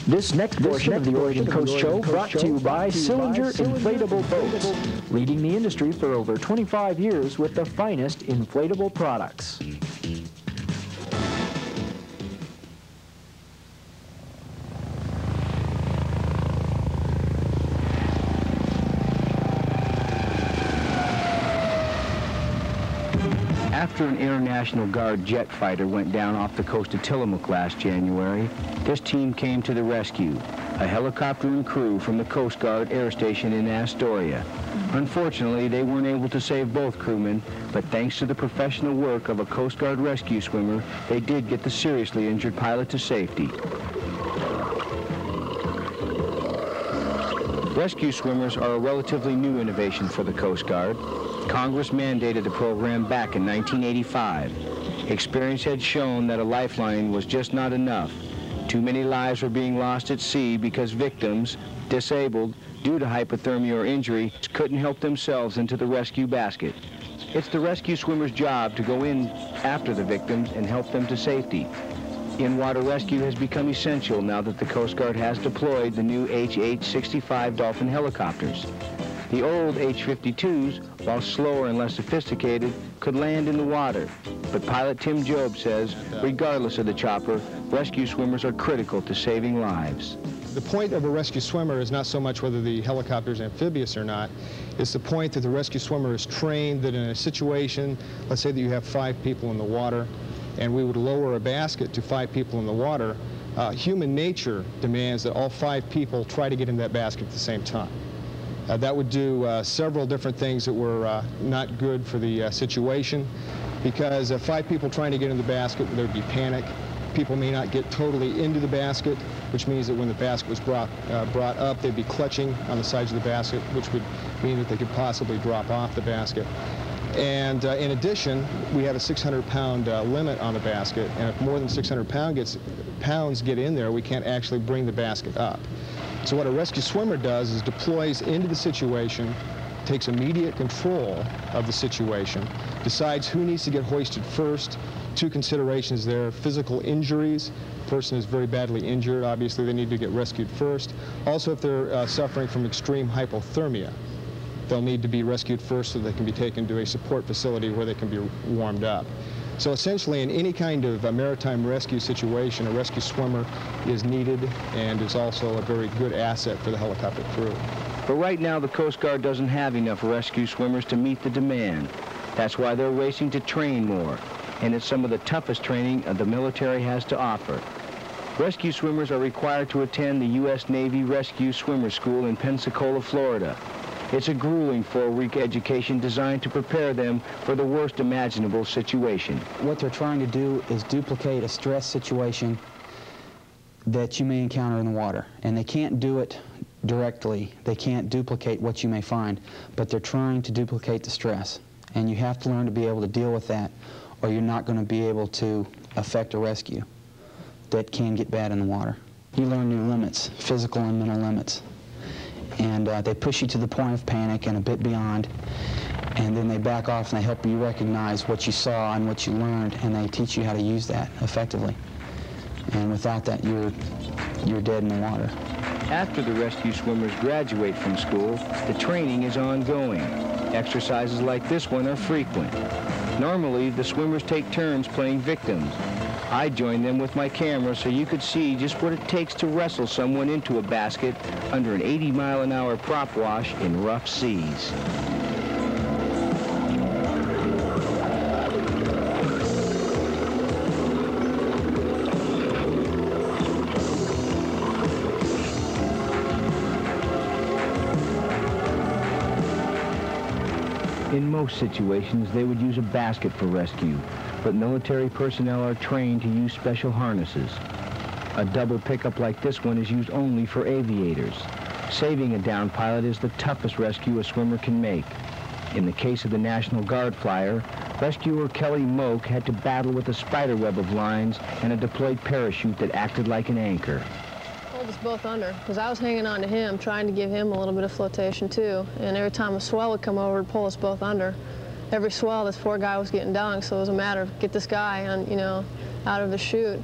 This next portion of the Oregon Coast Show brought to you by Cylinder Inflatable Boats, leading the industry for over 25 years with the finest inflatable products. After an Air National Guard jet fighter went down off the coast of Tillamook last January, this team came to the rescue, a helicopter and crew from the Coast Guard Air Station in Astoria. Unfortunately, they weren't able to save both crewmen, but thanks to the professional work of a Coast Guard rescue swimmer, they did get the seriously injured pilot to safety. Rescue swimmers are a relatively new innovation for the Coast Guard. Congress mandated the program back in 1985. Experience had shown that a lifeline was just not enough. Too many lives were being lost at sea because victims, disabled due to hypothermia or injury, couldn't help themselves into the rescue basket. It's the rescue swimmer's job to go in after the victims and help them to safety. In-water rescue has become essential now that the Coast Guard has deployed the new HH-65 Dolphin helicopters. The old H-52s, while slower and less sophisticated, could land in the water. But pilot Tim Job says, regardless of the chopper, rescue swimmers are critical to saving lives. The point of a rescue swimmer is not so much whether the helicopter is amphibious or not. It's the point that the rescue swimmer is trained that in a situation, let's say that you have 5 people in the water, and we would lower a basket to 5 people in the water, human nature demands that all 5 people try to get in that basket at the same time. That would do several different things that were not good for the situation, because 5 people trying to get in the basket, there would be panic. People may not get totally into the basket, which means that when the basket was brought up, they'd be clutching on the sides of the basket, which would mean that they could possibly drop off the basket. And in addition, we have a 600-pound limit on the basket, and if more than 600 pounds get in there, we can't actually bring the basket up. So what a rescue swimmer does is deploys into the situation, takes immediate control of the situation, decides who needs to get hoisted first. 2 considerations there: physical injuries. The person is very badly injured, obviously they need to get rescued first. Also, if they're suffering from extreme hypothermia, they'll need to be rescued first so they can be taken to a support facility where they can be warmed up. So essentially, in any kind of maritime rescue situation, a rescue swimmer is needed and is also a very good asset for the helicopter crew. But right now, the Coast Guard doesn't have enough rescue swimmers to meet the demand. That's why they're racing to train more, and it's some of the toughest training the military has to offer. Rescue swimmers are required to attend the U.S. Navy Rescue Swimmer School in Pensacola, Florida. It's a grueling 4-week education designed to prepare them for the worst imaginable situation. What they're trying to do is duplicate a stress situation that you may encounter in the water. And they can't do it directly. They can't duplicate what you may find, but they're trying to duplicate the stress. And you have to learn to be able to deal with that, or you're not going to be able to affect a rescue that can get bad in the water. You learn your limits, physical and mental limits. And they push you to the point of panic and a bit beyond, and then they back off and they help you recognize what you saw and what you learned, and they teach you how to use that effectively. And without that, you're dead in the water. After the rescue swimmers graduate from school, the training is ongoing. Exercises like this one are frequent. Normally, the swimmers take turns playing victims. I joined them with my camera so you could see just what it takes to wrestle someone into a basket under an 80-mile-an-hour prop wash in rough seas. In most situations, they would use a basket for rescue, but military personnel are trained to use special harnesses. A double pickup like this one is used only for aviators. Saving a downed pilot is the toughest rescue a swimmer can make. In the case of the National Guard flyer, rescuer Kelly Moak had to battle with a spider web of lines and a deployed parachute that acted like an anchor. Pulled us both under, because I was hanging on to him, trying to give him a little bit of flotation too. And every time a swell would come over, it'd pull us both under. Every swell, this poor guy was getting dunked, so it was a matter of get this guy on, out of the chute.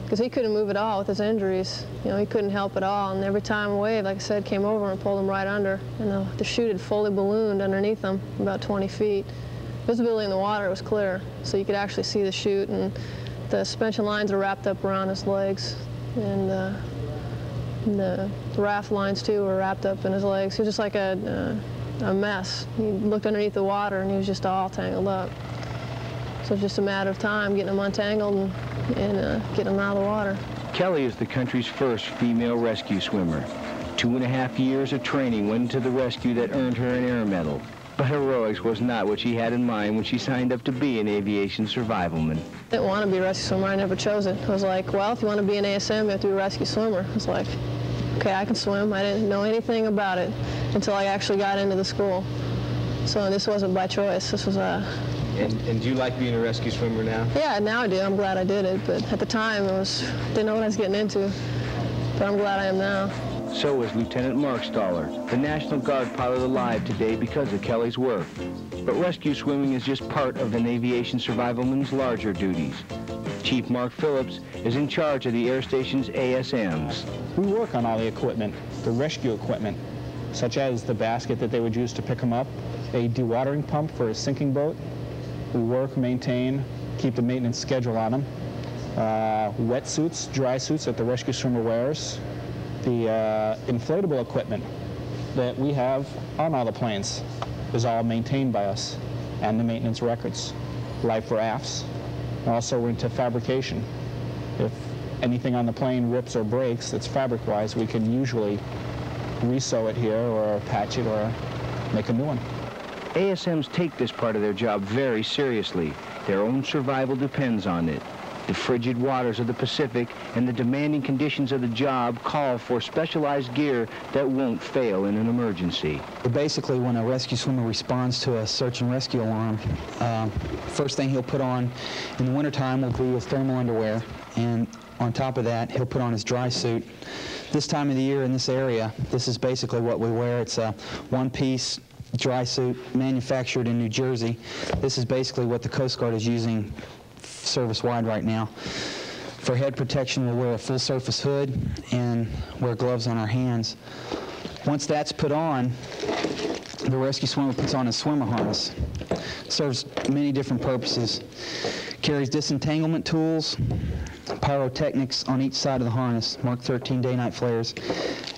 because he couldn't move at all with his injuries. You know, he couldn't help at all, and every time a wave, like I said, came over and pulled him right under, and the chute had fully ballooned underneath him, about 20 feet. Visibility in the water was clear, so you could actually see the chute, and the suspension lines are wrapped up around his legs, and the raft lines, too, were wrapped up in his legs. He was just like a mess. He looked underneath the water, and he was just all tangled up. So it's just a matter of time getting him untangled and getting him out of the water. Kelly is the country's first female rescue swimmer. 2.5 years of training went into the rescue that earned her an Air Medal. But heroics was not what she had in mind when she signed up to be an aviation survivalman. I didn't want to be a rescue swimmer. I never chose it. I was like, well, if you want to be an ASM, you have to be a rescue swimmer. I was like, okay, I can swim. I didn't know anything about it until I actually got into the school. So this wasn't by choice. This was And do you like being a rescue swimmer now? Yeah, now I do. I'm glad I did it. But at the time, didn't know what I was getting into. But I'm glad I am now. So is Lieutenant Mark Stoller, the National Guard pilot alive today because of Kelly's work. But rescue swimming is just part of an aviation survivalman's larger duties. Chief Mark Phillips is in charge of the air station's ASMs. We work on all the equipment, the rescue equipment, such as the basket that they would use to pick them up, a dewatering pump for a sinking boat. We work, maintain, keep the maintenance schedule on them. Wetsuits, dry suits that the rescue swimmer wears. The inflatable equipment that we have on all the planes is all maintained by us, and the maintenance records. Life rafts. Also, we're into fabrication. If anything on the plane rips or breaks that's fabric-wise, we can usually re-sew it here or patch it or make a new one. ASMs take this part of their job very seriously. Their own survival depends on it. The frigid waters of the Pacific and the demanding conditions of the job call for specialized gear that won't fail in an emergency. Basically, when a rescue swimmer responds to a search and rescue alarm, first thing he'll put on in the wintertime will be his thermal underwear, and on top of that, he'll put on his dry suit. This time of the year in this area, this is basically what we wear. It's a one-piece dry suit manufactured in New Jersey. This is basically what the Coast Guard is using service-wide right now. For head protection, we'll wear a full-surface hood and wear gloves on our hands. Once that's put on, the rescue swimmer puts on his swimmer harness. Serves many different purposes. Carries disentanglement tools, pyrotechnics on each side of the harness, Mark 13 day-night flares,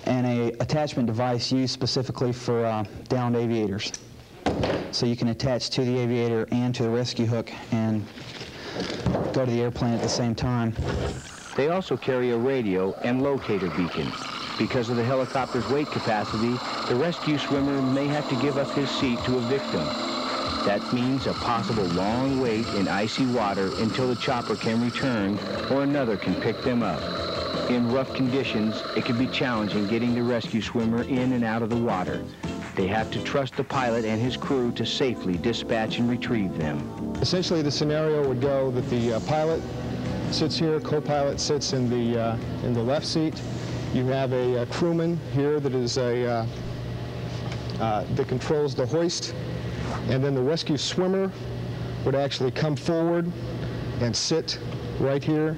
and a attachment device used specifically for downed aviators. So you can attach to the aviator and to the rescue hook and go to the airplane at the same time. They also carry a radio and locator beacon. Because of the helicopter's weight capacity, the rescue swimmer may have to give up his seat to a victim. That means a possible long wait in icy water until the chopper can return or another can pick them up. In rough conditions, it can be challenging getting the rescue swimmer in and out of the water. They have to trust the pilot and his crew to safely dispatch and retrieve them. Essentially, the scenario would go that the pilot sits here, co-pilot sits in the left seat. You have a crewman here that is that controls the hoist, and then the rescue swimmer would actually come forward and sit right here.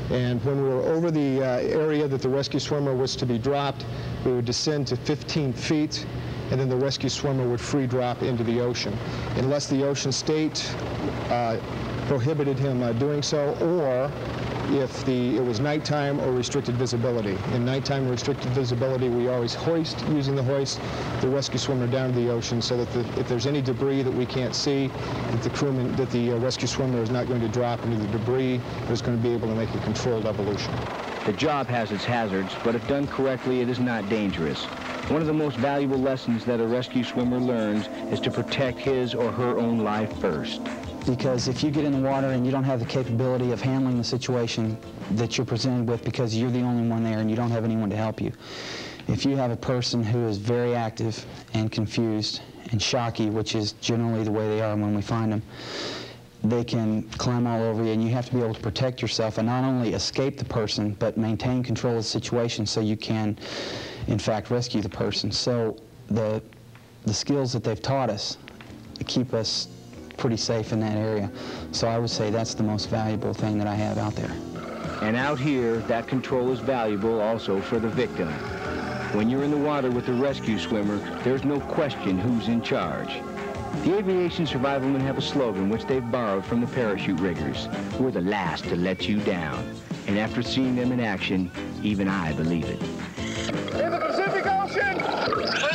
And when we were over the area that the rescue swimmer was to be dropped, we would descend to 15 feet, and then the rescue swimmer would free drop into the ocean, unless the ocean state prohibited him doing so, or if it was nighttime or restricted visibility. In nighttime restricted visibility, we always hoist, using the hoist, the rescue swimmer down to the ocean, so that if there's any debris that we can't see, that the rescue swimmer is not going to drop into the debris, but is going to be able to make a controlled evolution. The job has its hazards, but if done correctly, it is not dangerous. One of the most valuable lessons that a rescue swimmer learns is to protect his or her own life first. Because if you get in the water and you don't have the capability of handling the situation that you're presented with because you're the only one there and you don't have anyone to help you, if you have a person who is very active and confused and shocky, which is generally the way they are when we find them, they can climb all over you, and you have to be able to protect yourself and not only escape the person, but maintain control of the situation so you can, in fact, rescue the person. So the skills that they've taught us keep us pretty safe in that area. So I would say that's the most valuable thing that I have out there. And out here, that control is valuable also for the victim. When you're in the water with a rescue swimmer, there's no question who's in charge. The aviation survivalmen have a slogan which they've borrowed from the parachute riggers. We're the last to let you down. And after seeing them in action, even I believe it. In the Pacific Ocean,